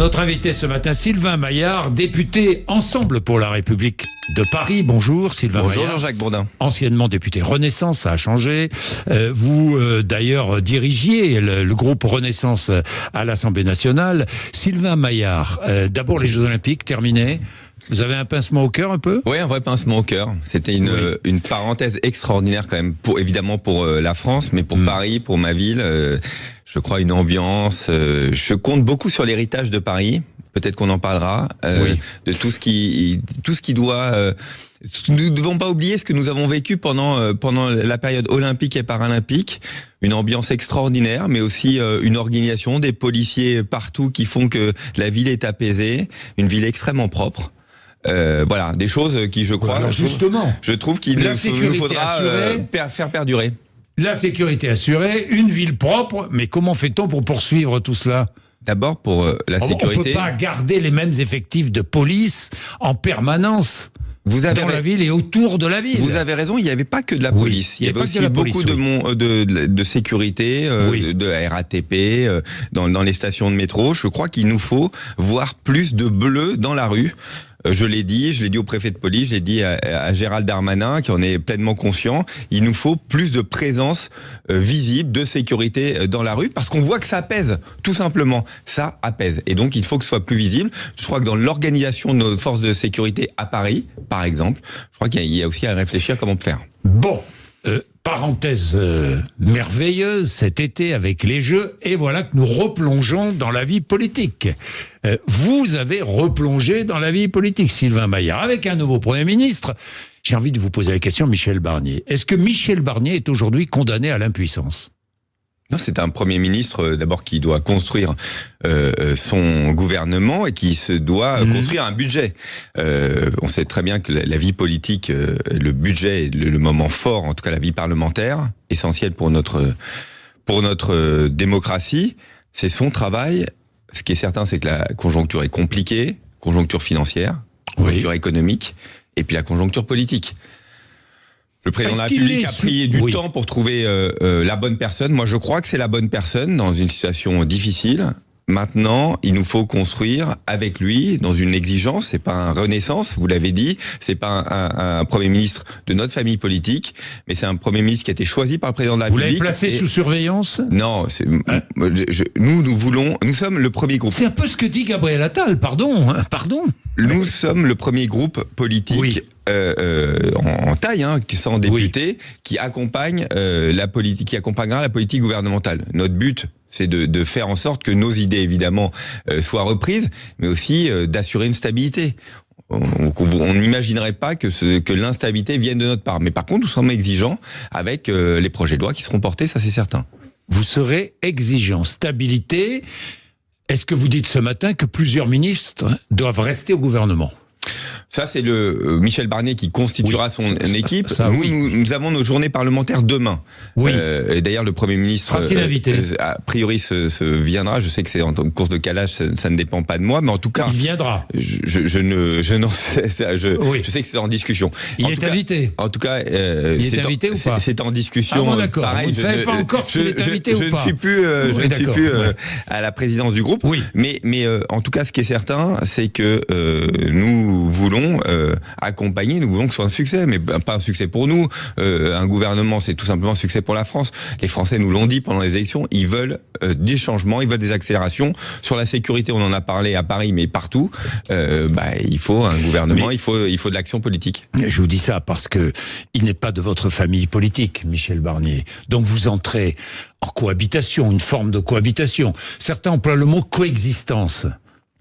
notre invité ce matin, Sylvain Maillard, député Ensemble pour la République de Paris. Bonjour Sylvain Bonjour Maillard. Jean-Jacques Bourdin. Anciennement député Renaissance, ça a changé. Vous d'ailleurs dirigiez le groupe Renaissance à l'Assemblée nationale. Sylvain Maillard, d'abord les Jeux Olympiques terminés. Vous avez un pincement au cœur un peu ? Oui, un vrai pincement au cœur. C'était une parenthèse extraordinaire quand même, évidemment pour la France, mais pour Paris, pour ma ville. Je crois une ambiance. Je compte beaucoup sur l'héritage de Paris. Peut-être qu'on en parlera de tout ce qui doit. Nous ne devons pas oublier ce que nous avons vécu pendant la période olympique et paralympique. Une ambiance extraordinaire, mais aussi une organisation, des policiers partout qui font que la ville est apaisée, une ville extrêmement propre. Voilà, des choses qui, je crois, alors justement, je trouve qu'il nous faudra faire perdurer. La sécurité assurée, une ville propre, mais comment fait-on pour poursuivre tout cela ? D'abord, pour la sécurité... On ne peut pas garder les mêmes effectifs de police en permanence dans la ville et autour de la ville. Vous avez raison, il n'y avait pas que de la police. Il y avait aussi beaucoup de sécurité, de la RATP, dans les stations de métro. Je crois qu'il nous faut voir plus de bleus dans la rue. Je l'ai dit au préfet de police, je l'ai dit à Gérald Darmanin, qui en est pleinement conscient. Il nous faut plus de présence visible, de sécurité dans la rue, parce qu'on voit que ça apaise, tout simplement. Ça apaise. Et donc, il faut que ce soit plus visible. Je crois que dans l'organisation de nos forces de sécurité à Paris, par exemple, je crois qu'il y a aussi à réfléchir comment faire. Bon. Parenthèse merveilleuse cet été avec les Jeux, et voilà que nous replongeons dans la vie politique. Vous avez replongé dans la vie politique, Sylvain Maillard, avec un nouveau Premier ministre. J'ai envie de vous poser la question, Michel Barnier. Est-ce que Michel Barnier est aujourd'hui condamné à l'impuissance ? Non, c'est un Premier ministre d'abord qui doit construire son gouvernement et qui se doit construire un budget. On sait très bien que la vie politique, le budget est le moment fort, en tout cas la vie parlementaire, essentiel pour notre démocratie. C'est son travail. Ce qui est certain, c'est que la conjoncture est compliquée, conjoncture financière, conjoncture économique, et puis la conjoncture politique. Le président de la République a pris du temps pour trouver la bonne personne. Moi, je crois que c'est la bonne personne dans une situation difficile. Maintenant, il nous faut construire avec lui dans une exigence. C'est pas un Renaissance, vous l'avez dit. C'est pas un Premier ministre de notre famille politique, mais c'est un Premier ministre qui a été choisi par le président de la République. Vous l'avez placé sous surveillance ? Non, nous sommes le premier groupe. C'est un peu ce que dit Gabriel Attal. Pardon. Nous sommes le premier groupe politique. En taille, sans députés, qui accompagne qui accompagnera la politique gouvernementale. Notre but, c'est de faire en sorte que nos idées, évidemment, soient reprises, mais aussi d'assurer une stabilité. On n'imaginerait pas que l'instabilité vienne de notre part. Mais par contre, nous sommes exigeants avec les projets de loi qui seront portés, ça c'est certain. Vous serez exigeant. Stabilité. Est-ce que vous dites ce matin que plusieurs ministres doivent rester au gouvernement ? Ça, c'est Michel Barnier qui constituera son équipe. Nous avons nos journées parlementaires demain. Et d'ailleurs, le Premier ministre, a priori, viendra. Je sais que c'est en course de calage, ça ne dépend pas de moi, mais en tout cas, il viendra. Je n'en sais. Je sais que c'est en discussion. Il est invité. En tout cas, il est invité ou pas ? C'est en discussion. Ah bon, d'accord. Pareil, vous ne savez pas encore s'il est invité ou pas ? Je ne suis plus à la présidence du groupe. Mais en tout cas, ce qui est certain, c'est que nous voulons accompagner, nous voulons que ce soit un succès, mais pas un succès pour nous. Un gouvernement, c'est tout simplement un succès pour la France. Les Français nous l'ont dit pendant les élections, ils veulent des changements, ils veulent des accélérations. Sur la sécurité, on en a parlé à Paris, mais partout, il faut un gouvernement, il faut de l'action politique. Je vous dis ça parce que il n'est pas de votre famille politique, Michel Barnier. Donc vous entrez en cohabitation, une forme de cohabitation. Certains emploient le mot coexistence.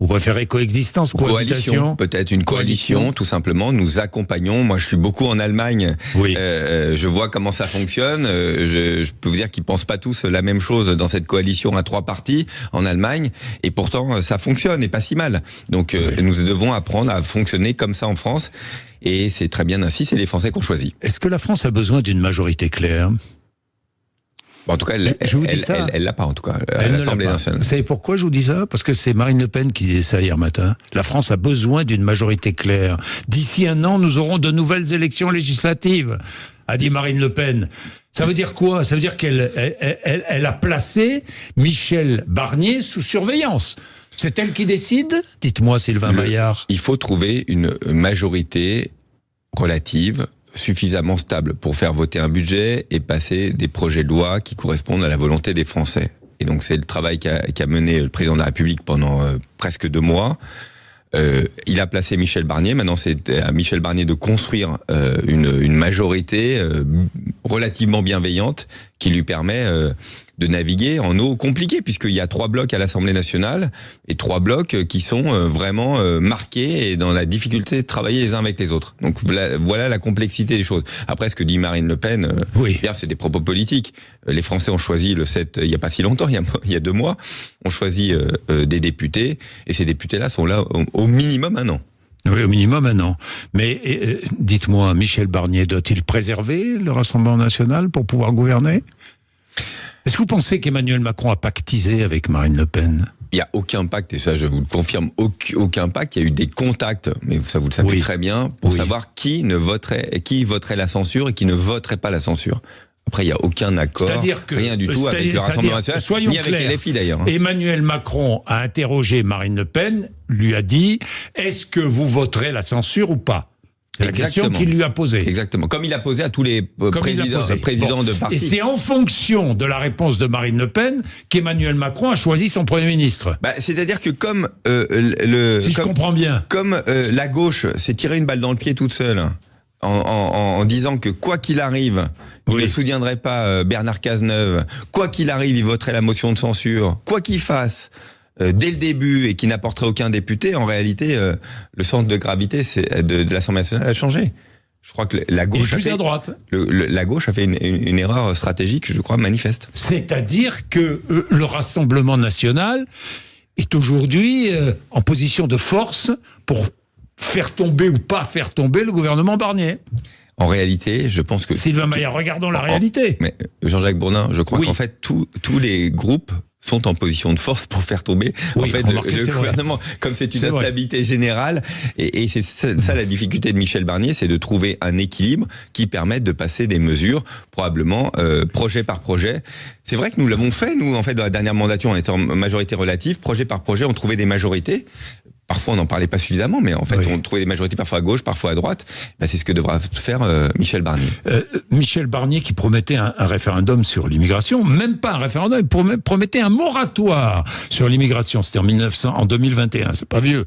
Vous préférez coexistence, cohabitation ? Peut-être une coalition, tout simplement. Nous accompagnons. Moi, je suis beaucoup en Allemagne. Je vois comment ça fonctionne. Je peux vous dire qu'ils pensent pas tous la même chose dans cette coalition à 3 partis en Allemagne. Et pourtant, ça fonctionne et pas si mal. Donc, nous devons apprendre à fonctionner comme ça en France. Et c'est très bien ainsi. C'est les Français qu'on choisit. Est-ce que la France a besoin d'une majorité claire ? En tout cas, elle l'a pas, en tout cas, à l'Assemblée nationale. Vous savez pourquoi je vous dis ça ? Parce que c'est Marine Le Pen qui disait ça hier matin. La France a besoin d'une majorité claire. D'ici 1 an, nous aurons de nouvelles élections législatives, a dit Marine Le Pen. Ça veut dire quoi ? Ça veut dire qu'elle a placé Michel Barnier sous surveillance. C'est elle qui décide ? Dites-moi, Sylvain Maillard. Il faut trouver une majorité relative, suffisamment stable pour faire voter un budget et passer des projets de loi qui correspondent à la volonté des Français. Et donc c'est le travail qu'a mené le président de la République pendant presque 2 mois. Il a placé Michel Barnier. Maintenant, c'est à Michel Barnier de construire une majorité relativement bienveillante qui lui permet de naviguer en eau compliquée, puisqu'il y a 3 blocs à l'Assemblée nationale et 3 blocs qui sont vraiment marqués et dans la difficulté de travailler les uns avec les autres. Donc voilà la complexité des choses. Après, ce que dit Marine Le Pen, c'est des propos politiques. Les Français ont choisi le 7, il n'y a pas si longtemps, il y a 2 mois, ont choisi des députés, et ces députés-là sont là au minimum 1 an. Oui, au minimum 1 an. Mais dites-moi, Michel Barnier doit-il préserver le Rassemblement national pour pouvoir gouverner ? Est-ce que vous pensez qu'Emmanuel Macron a pactisé avec Marine Le Pen ? Il n'y a aucun pacte, et ça je vous le confirme, aucun pacte. Il y a eu des contacts, mais ça vous le savez très bien, pour savoir qui voterait la censure et qui ne voterait pas la censure. Après, il n'y a aucun accord, rien du tout avec le Rassemblement national, ni avec LFI d'ailleurs. Emmanuel Macron a interrogé Marine Le Pen, lui a dit « Est-ce que vous voterez la censure ou pas ?» C'est la question qu'il lui a posée. Exactement. Comme il a posé à tous les présidents de partis. Et c'est en fonction de la réponse de Marine Le Pen qu'Emmanuel Macron a choisi son Premier ministre. C'est-à-dire que comme je comprends bien, comme la gauche s'est tiré une balle dans le pied toute seule en disant que quoi qu'il arrive, il ne soutiendrait pas Bernard Cazeneuve, quoi qu'il arrive, il voterait la motion de censure, quoi qu'il fasse. Dès le début et qui n'apporterait aucun député, en réalité, le centre de gravité de l'Assemblée nationale a changé. Je crois que la gauche a fait à droite. La gauche a fait une erreur stratégique, je crois, manifeste. C'est-à-dire que le Rassemblement national est aujourd'hui en position de force pour faire tomber ou pas faire tomber le gouvernement Barnier. En réalité, je pense que... Sylvain Maillard, regardons la réalité. Mais Jean-Jacques Bourdin, je crois qu'en fait, tous les groupes sont en position de force pour faire tomber le gouvernement, comme c'est une instabilité générale. Et c'est ça la difficulté de Michel Barnier, c'est de trouver un équilibre qui permette de passer des mesures, probablement projet par projet. C'est vrai que nous l'avons fait, nous, en fait, dans la dernière mandature, on était en majorité relative, projet par projet, on trouvait des majorités. Parfois, on n'en parlait pas suffisamment, mais en fait, on trouvait des majorités parfois à gauche, parfois à droite. C'est ce que devra faire Michel Barnier. Michel Barnier qui promettait un référendum sur l'immigration, même pas un référendum, il promettait un moratoire sur l'immigration. C'était en 2021, c'est pas vieux.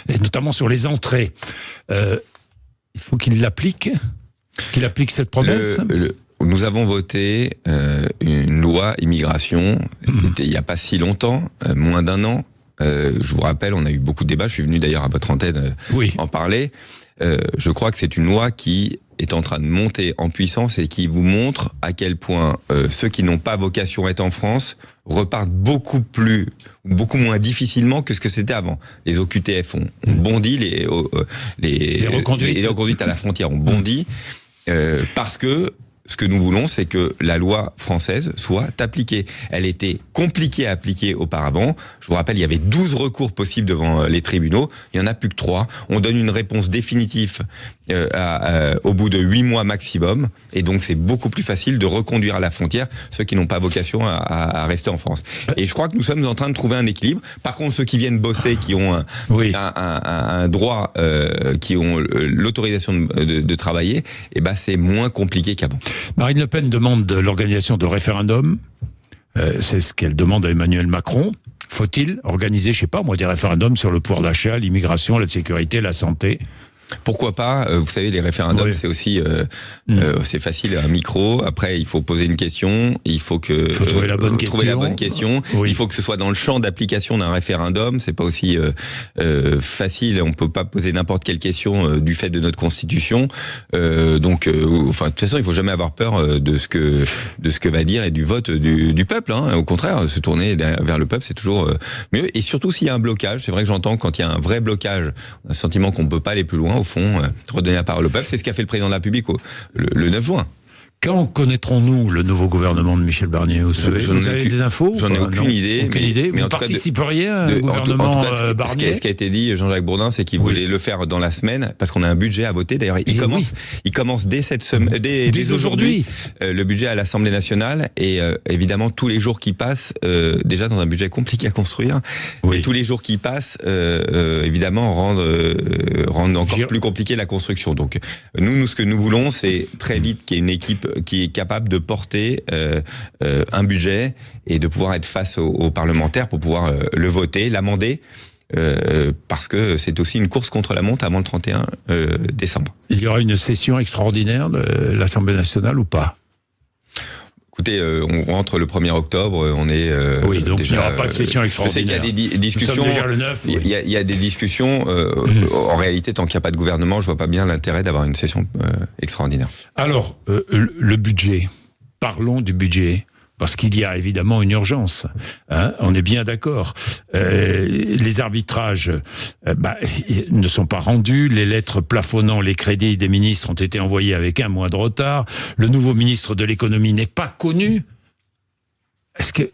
Et notamment sur les entrées. Il faut qu'il applique cette promesse. Nous avons voté une loi immigration, c'était il n'y a pas si longtemps, moins d'1 an. Je vous rappelle, on a eu beaucoup de débats, je suis venu d'ailleurs à votre antenne en parler. Je crois que c'est une loi qui est en train de monter en puissance et qui vous montre à quel point ceux qui n'ont pas vocation à être en France repartent beaucoup moins difficilement que ce que c'était avant. Les OQTF ont bondi, les reconduites à la frontière ont bondi, parce que ce que nous voulons, c'est que la loi française soit appliquée. Elle était compliquée à appliquer auparavant. Je vous rappelle, il y avait 12 recours possibles devant les tribunaux. Il n'y en a plus que 3. On donne une réponse définitive au bout de 8 mois maximum. Et donc, c'est beaucoup plus facile de reconduire à la frontière ceux qui n'ont pas vocation à rester en France. Et je crois que nous sommes en train de trouver un équilibre. Par contre, ceux qui viennent bosser, qui ont un droit, qui ont l'autorisation de travailler, c'est moins compliqué qu'avant. Marine Le Pen demande l'organisation de référendums. C'est ce qu'elle demande à Emmanuel Macron. Faut-il organiser, des référendums sur le pouvoir d'achat, l'immigration, la sécurité, la santé ? Pourquoi pas? Vous savez, les référendums, c'est aussi c'est facile, un micro. Après, il faut poser une question. Il faut trouver la bonne question. Il faut que ce soit dans le champ d'application d'un référendum. C'est pas aussi facile. On peut pas poser n'importe quelle question du fait de notre constitution. De toute façon, il faut jamais avoir peur de ce que va dire et du vote du peuple. Au contraire, se tourner vers le peuple, c'est toujours mieux. Et surtout s'il y a un blocage. C'est vrai que j'entends quand il y a un vrai blocage, un sentiment qu'on peut pas aller plus loin. Au fond, redonner la parole au peuple, c'est ce qu'a fait le président de la République le 9 juin. Quand connaîtrons-nous le nouveau gouvernement de Michel Barnier? Vous avez des infos? J'en ai aucune idée. Mais vous participeriez à un gouvernement Barnier? Ce qui a été dit, Jean-Jacques Bourdin, c'est qu'il voulait le faire dans la semaine, parce qu'on a un budget à voter. D'ailleurs, il commence dès cette semaine, dès aujourd'hui, le budget à l'Assemblée nationale. Et évidemment, tous les jours qui passent, déjà dans un budget compliqué à construire, et tous les jours qui passent, évidemment, rendent encore plus compliqué la construction. Donc, nous, ce que nous voulons, c'est très vite qu'il y ait une équipe qui est capable de porter un budget et de pouvoir être face aux parlementaires pour pouvoir le voter, l'amender, parce que c'est aussi une course contre la montre avant le 31 décembre. Il y aura une session extraordinaire de l'Assemblée nationale ou pas? Écoutez, on rentre le 1er octobre, on est donc déjà, il n'y aura pas de session extraordinaire. Je sais qu'il y a des discussions. Nous sommes déjà le 9. Il y a des discussions. En réalité, tant qu'il n'y a pas de gouvernement, je vois pas bien l'intérêt d'avoir une session extraordinaire. Alors, le budget. Parlons du budget. Parce qu'il y a évidemment une urgence, hein, on est bien d'accord. Les arbitrages ne sont pas rendus, les lettres plafonnant les crédits des ministres ont été envoyées avec un mois de retard, le nouveau ministre de l'économie n'est pas connu. Est-ce que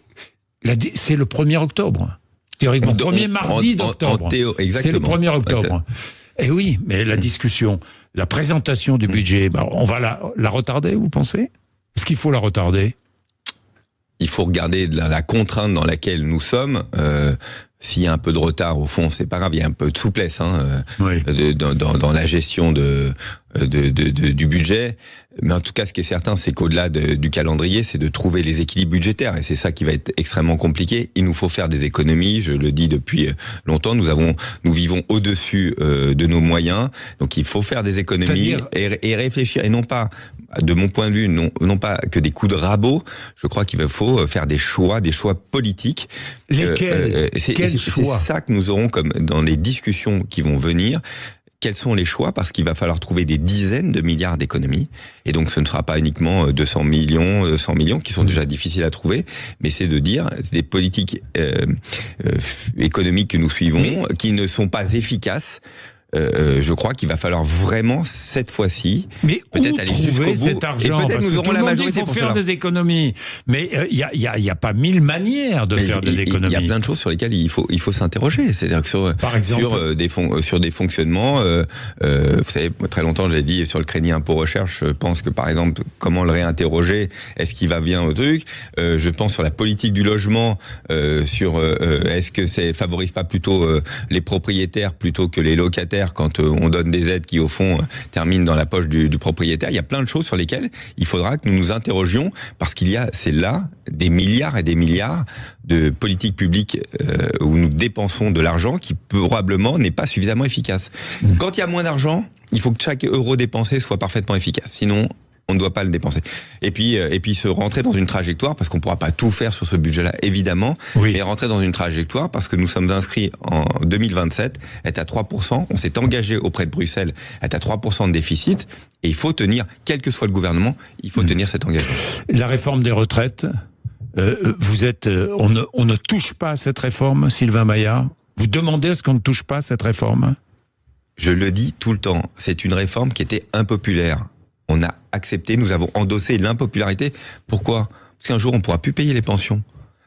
c'est le 1er octobre? Théoriquement, premier mardi d'octobre. C'est le 1er octobre. Et oui, mais la discussion, la présentation du budget, on va la retarder, vous pensez? Est-ce qu'il faut la retarder? Il faut regarder la contrainte dans laquelle nous sommes. S'il y a un peu de retard, au fond, c'est pas grave. Il y a un peu de souplesse dans la gestion du budget. Mais en tout cas, ce qui est certain, c'est qu'au-delà du calendrier, c'est de trouver les équilibres budgétaires. Et c'est ça qui va être extrêmement compliqué. Il nous faut faire des économies. Je le dis depuis longtemps. Nous vivons au-dessus de nos moyens. Donc, il faut faire des économies et réfléchir. Et non pas, de mon point de vue, non pas que des coups de rabot. Je crois qu'il faut faire des choix politiques. Lesquels C'est ça que nous aurons comme dans les discussions qui vont venir. Quels sont les choix? Parce qu'il va falloir trouver des dizaines de milliards d'économies. Et donc, ce ne sera pas uniquement 200 millions, 100 millions, qui sont déjà difficiles à trouver, mais c'est de dire, c'est des politiques économiques que nous suivons, qui ne sont pas efficaces. Je crois qu'il va falloir vraiment cette fois-ci peut-être aller jusqu'au bout. Cet argent, et peut-être nous aurons la majorité pour faire des écononomies. Mais il y a pas 1000 manières de faire des économies. Il y a plein de choses sur lesquelles il faut s'interroger. C'est-à-dire que sur des fonctionnements, vous savez, très longtemps, j'ai dit sur le crédit impôt recherche, je pense que par exemple, comment le réinterroger? Est-ce qu'il va bien au truc? Je pense sur la politique du logement, est-ce que ça favorise pas plutôt les propriétaires plutôt que les locataires? Quand on donne des aides qui, au fond, terminent dans la poche du propriétaire. Il y a plein de choses sur lesquelles il faudra que nous nous interrogions, parce c'est là des milliards et des milliards de politiques publiques où nous dépensons de l'argent qui, probablement, n'est pas suffisamment efficace. Quand il y a moins d'argent, il faut que chaque euro dépensé soit parfaitement efficace. Sinon, on ne doit pas le dépenser. Et puis se rentrer dans une trajectoire, parce qu'on ne pourra pas tout faire sur ce budget-là, évidemment, mais rentrer dans une trajectoire, parce que nous sommes inscrits en 2027, être à 3%, on s'est engagé auprès de Bruxelles, être à 3% de déficit, et il faut tenir, quel que soit le gouvernement, il faut tenir cet engagement. La réforme des retraites, on ne touche pas à cette réforme, Sylvain Maillard? Vous demandez à ce qu'on ne touche pas à cette réforme? Je le dis tout le temps, c'est une réforme qui était impopulaire. On a accepté, nous avons endossé l'impopularité. Pourquoi? Parce qu'un jour, on ne pourra plus payer les pensions.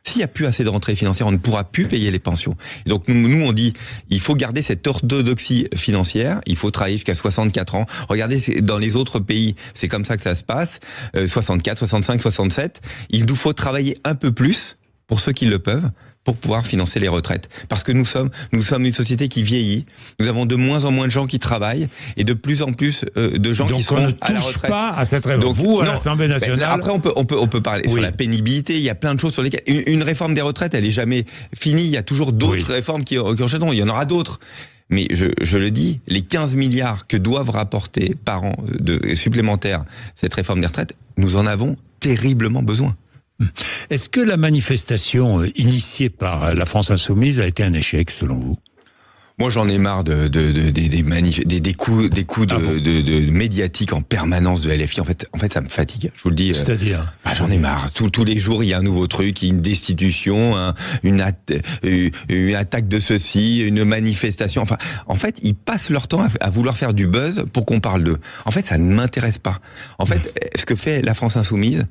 S'il n'y a plus assez de rentrées financières, on ne pourra plus payer les pensions. Et donc nous, on dit, il faut garder cette orthodoxie financière, il faut travailler jusqu'à 64 ans. Regardez, dans les autres pays, c'est comme ça que ça se passe, 64, 65, 67. Il nous faut travailler un peu plus, pour ceux qui le peuvent, pour pouvoir financer les retraites. Parce que nous sommes une société qui vieillit, nous avons de moins en moins de gens qui travaillent, et de plus en plus de gens qui seront à la retraite. Donc on ne touche pas à cette réforme. Donc vous, à l'Assemblée nationale... Après, on peut parler sur la pénibilité, il y a plein de choses sur lesquelles... Une réforme des retraites, elle n'est jamais finie, il y a toujours d'autres réformes qui enchaîneront, il y en aura d'autres. Mais je le dis, les 15 milliards que doivent rapporter par an supplémentaires cette réforme des retraites, nous en avons terriblement besoin. Est-ce que la manifestation initiée par la France Insoumise a été un échec, selon vous? Moi, j'en ai marre des coups de médiatiques en permanence de LFI. En fait, ça me fatigue. Je vous le dis. C'est-à-dire j'en ai marre. Tous les jours, il y a un nouveau truc, une destitution, une attaque de ceci, une manifestation. Enfin, en fait, ils passent leur temps à vouloir faire du buzz pour qu'on parle d'eux. En fait, ça ne m'intéresse pas. En fait, ce que fait la France Insoumise,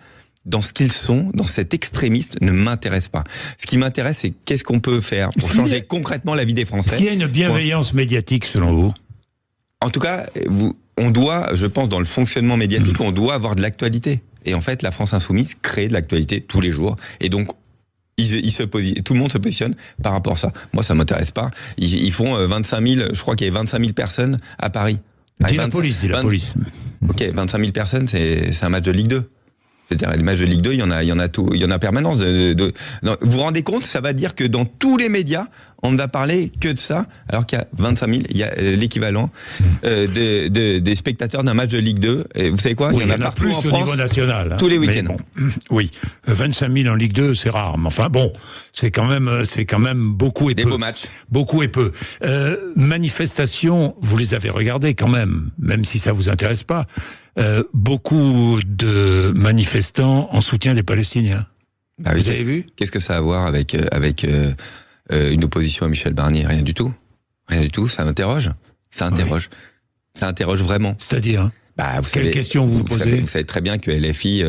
dans ce qu'ils sont, dans cet extrémiste, ne m'intéresse pas. Ce qui m'intéresse, c'est qu'est-ce qu'on peut faire pour changer concrètement la vie des Français. Est-ce qu'il y a une bienveillance médiatique, selon vous ? En tout cas, on doit, je pense, dans le fonctionnement médiatique, on doit avoir de l'actualité. Et en fait, la France Insoumise crée de l'actualité tous les jours. Et donc, tout le monde se positionne par rapport à ça. Moi, ça m'intéresse pas. Ils font 25 000, je crois qu'il y a 25 000 personnes à Paris. Dis la police. Ok, 25 000 personnes, c'est un match de Ligue 2. C'est-à-dire les matchs de Ligue 2, il y en a permanence. Non, vous vous rendez compte, ça va dire que dans tous les médias, on ne va parler que de ça, alors qu'il y a 25 000, il y a l'équivalent des spectateurs d'un match de Ligue 2. Et vous savez quoi, il y en a partout plus en France, au niveau national. Tous les week-ends. Bon, oui, 25 000 en Ligue 2, c'est rare. Mais enfin bon, c'est quand même beaucoup et peu. Des beaux matchs. Beaucoup et peu. Manifestations, vous les avez regardées quand même si ça vous intéresse pas. Beaucoup de manifestants en soutien des Palestiniens. Bah oui, vous avez vu ? Qu'est-ce que ça a à voir avec une opposition à Michel Barnier ? Rien du tout. Rien du tout, ça interroge. Ça interroge. Oui. Ça interroge vraiment. C'est-à-dire quelle question vous posez ? Vous savez très bien que LFI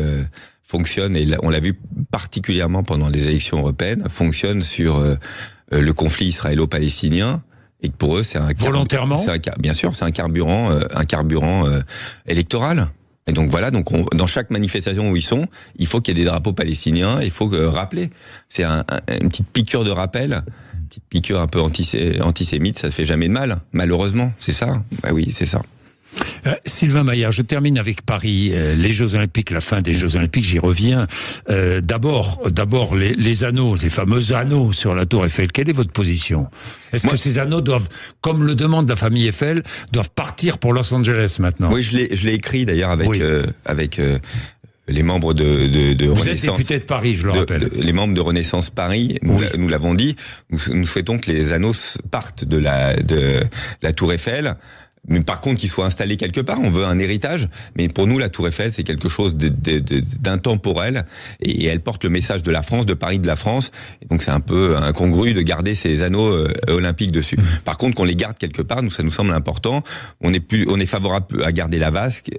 fonctionne, et on l'a vu particulièrement pendant les élections européennes, fonctionne sur le conflit israélo-palestinien. Et que pour eux, c'est un volontairement. Bien sûr, c'est un carburant électoral. Et donc voilà, dans chaque manifestation où ils sont, il faut qu'il y ait des drapeaux palestiniens. Il faut rappeler. C'est une petite piqûre de rappel, une petite piqûre un peu antisémite. Ça fait jamais de mal, malheureusement. C'est ça. Bah oui, c'est ça. Sylvain Maillard, je termine avec Paris, les Jeux Olympiques, la fin des Jeux Olympiques, j'y reviens. D'abord les anneaux, les fameux anneaux sur la Tour Eiffel. Quelle est votre position ? Est-ce que ces anneaux doivent, comme le demande la famille Eiffel, doivent partir pour Los Angeles maintenant ? Oui, je l'ai écrit d'ailleurs avec les membres de Vous Renaissance. Vous êtes député de Paris, je le rappelle. Les membres de Renaissance Paris, nous l'avons dit, nous souhaitons que les anneaux partent de la Tour Eiffel. Mais par contre, qu'il soit installé quelque part, on veut un héritage. Mais pour nous, la Tour Eiffel, c'est quelque chose d'intemporel. Et elle porte le message de la France, de Paris, de la France. Et donc, c'est un peu incongru de garder ces anneaux olympiques dessus. Par contre, qu'on les garde quelque part, ça nous semble important. On est favorable à garder la vasque,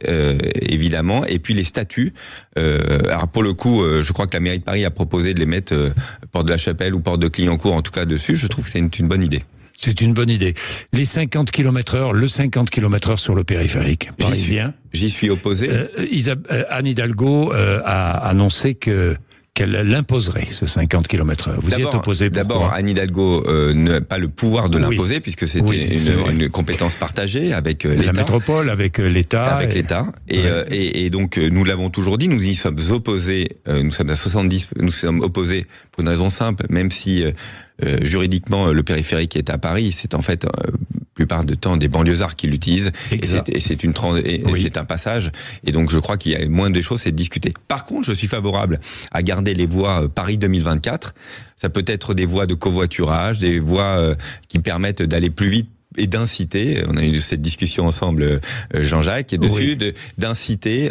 évidemment. Et puis, les statues. Alors, pour le coup, je crois que la mairie de Paris a proposé de les mettre porte de la Chapelle ou porte de Clignancourt, en tout cas, dessus. Je trouve que c'est une bonne idée. C'est une bonne idée. Les 50 km/h, le 50 km/h sur le périphérique parisien. J'y suis opposé. Anne Hidalgo a annoncé qu'elle l'imposerait, ce 50 km/h. Vous y êtes opposé, pourquoi ? D'abord, Anne Hidalgo n'a pas le pouvoir de l'imposer, puisque c'était une compétence partagée avec l'État. La métropole, avec l'État. Avec l'État. Et donc, nous l'avons toujours dit, nous y sommes opposés, nous sommes à 70, nous sommes opposés pour une raison simple, même si juridiquement le périphérique est à Paris, c'est en fait plupart du temps des banlieusards qui l'utilisent, et c'est un passage, et donc je crois qu'il y a moins de choses, c'est de discuter. Par contre, je suis favorable à garder les voies Paris 2024. Ça peut être des voies de covoiturage, des voies qui permettent d'aller plus vite et d'inciter, on a eu cette discussion ensemble, Jean-Jacques, et dessus, d'inciter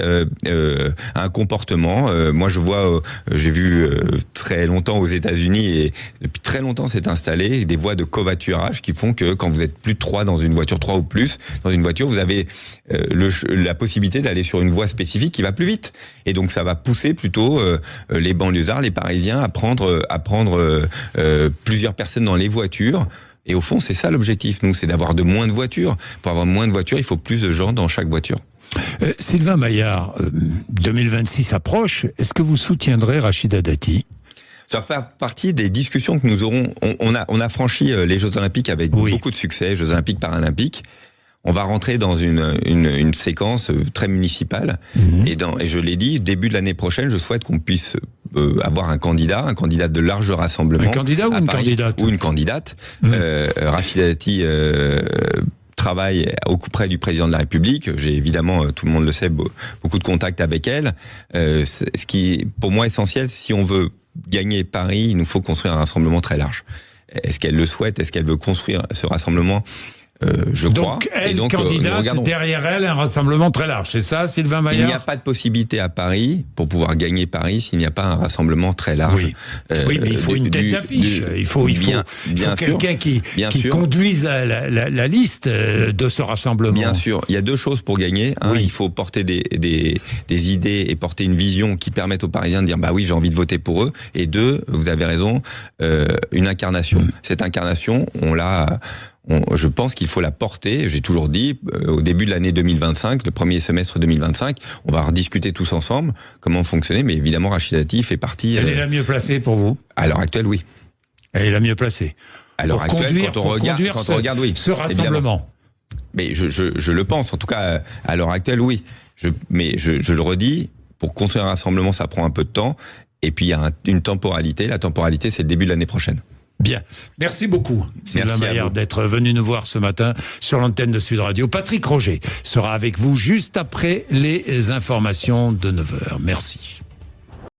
à un comportement. Moi, j'ai vu très longtemps aux États-Unis, et depuis très longtemps, c'est installé des voies de covoiturage qui font que quand vous êtes plus de 3 dans une voiture, 3 ou plus dans une voiture, vous avez la possibilité d'aller sur une voie spécifique qui va plus vite. Et donc, ça va pousser plutôt les banlieusards, les Parisiens à prendre plusieurs personnes dans les voitures. Et au fond, c'est ça l'objectif, nous, c'est d'avoir de moins de voitures. Pour avoir moins de voitures, il faut plus de gens dans chaque voiture. Sylvain Maillard, 2026 approche. Est-ce que vous soutiendrez Rachida Dati ? Ça fait partie des discussions que nous aurons. On a franchi les Jeux Olympiques avec beaucoup de succès, Jeux Olympiques Paralympiques. On va rentrer dans une séquence très municipale. Et je l'ai dit, début de l'année prochaine, je souhaite qu'on puisse avoir un candidat de large rassemblement. Un candidat ou une candidate ? Ou une candidate. Rachida Dati travaille auprès du président de la République. J'ai évidemment, tout le monde le sait, beaucoup de contacts avec elle. Ce qui est pour moi essentiel, si on veut gagner Paris, il nous faut construire un rassemblement très large. Est-ce qu'elle le souhaite? Est-ce qu'elle veut construire ce rassemblement? Je crois. Et donc, candidate, derrière elle, un rassemblement très large. C'est ça, Sylvain Maillard? Il n'y a pas de possibilité à Paris, pour pouvoir gagner Paris, s'il n'y a pas un rassemblement très large. Oui, mais il faut une tête d'affiche. Il faut quelqu'un qui conduise la liste de ce rassemblement. Bien sûr. Il y a deux choses pour gagner. Un, il faut porter des idées et porter une vision qui permettent aux Parisiens de dire, bah oui, j'ai envie de voter pour eux. Et deux, vous avez raison, une incarnation. Cette incarnation, je pense qu'il faut la porter. J'ai toujours dit, au début de l'année 2025, le premier semestre 2025, on va rediscuter tous ensemble comment fonctionner. Mais évidemment, Rachida Dati fait partie. Elle est la mieux placée pour vous? À l'heure actuelle, oui. Elle est la mieux placée. À l'heure actuelle, quand on regarde, oui. Ce rassemblement. Mais je le pense. En tout cas, à l'heure actuelle, oui. Mais je le redis. Pour construire un rassemblement, ça prend un peu de temps. Et puis il y a une temporalité. La temporalité, c'est le début de l'année prochaine. Bien. Merci beaucoup, Sylvain Maillard, d'être venu nous voir ce matin sur l'antenne de Sud Radio. Patrick Roger sera avec vous juste après les informations de 9h. Merci.